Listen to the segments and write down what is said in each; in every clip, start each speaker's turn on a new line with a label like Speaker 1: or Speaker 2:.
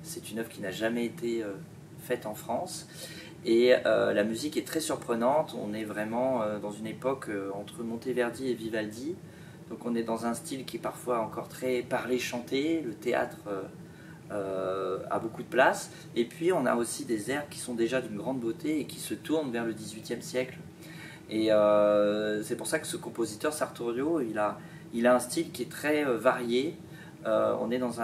Speaker 1: C'est une œuvre qui n'a jamais été faite en France. Et la musique est très surprenante. On est vraiment dans une époque entre Monteverdi et Vivaldi. Donc on est dans un style qui est parfois encore très parlé-chanté. Le théâtre a beaucoup de place. Et puis on a aussi des airs qui sont déjà d'une grande beauté et qui se tournent vers le XVIIIe siècle. Et c'est pour ça que ce compositeur Sartorio, il a un style qui est très varié. On est dans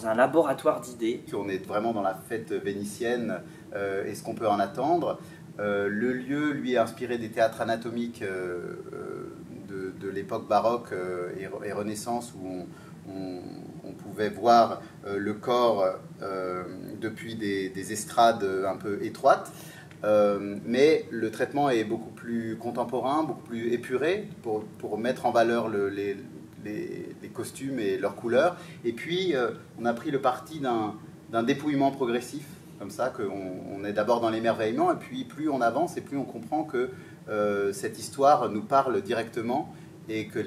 Speaker 1: un laboratoire d'idées.
Speaker 2: On est vraiment dans la fête vénitienne et ce qu'on peut en attendre. Le lieu, lui, est inspiré des théâtres anatomiques de l'époque baroque et Renaissance, où on pouvait voir le corps depuis des estrades un peu étroites. Mais le traitement est beaucoup plus contemporain, beaucoup plus épuré pour mettre en valeur les costumes et leurs couleurs. Et puis, on a pris le parti d'un dépouillement progressif, comme ça, qu'on est d'abord dans l'émerveillement, et puis plus on avance et plus on comprend que cette histoire nous parle directement et que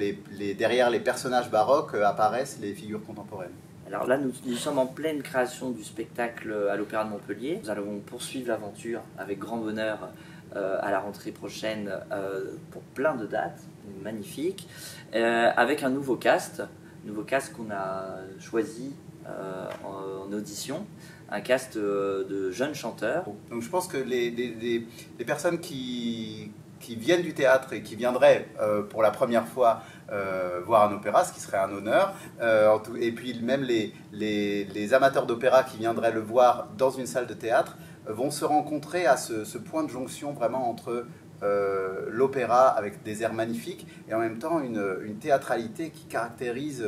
Speaker 2: derrière les personnages baroques apparaissent les figures contemporaines.
Speaker 1: Alors là, nous sommes en pleine création du spectacle à l'Opéra de Montpellier. Nous allons poursuivre l'aventure avec grand bonheur à la rentrée prochaine pour plein de dates magnifiques, avec un nouveau cast qu'on a choisi en audition, un cast de jeunes chanteurs.
Speaker 2: Donc je pense que les personnes qui viennent du théâtre et qui viendraient pour la première fois voir un opéra, ce qui serait un honneur, et puis même les amateurs d'opéra qui viendraient le voir dans une salle de théâtre, vont se rencontrer à ce point de jonction vraiment entre l'opéra avec des airs magnifiques et en même temps une théâtralité qui caractérise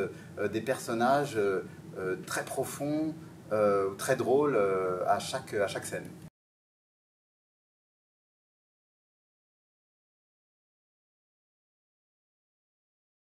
Speaker 2: des personnages très profonds, très drôles à chaque scène.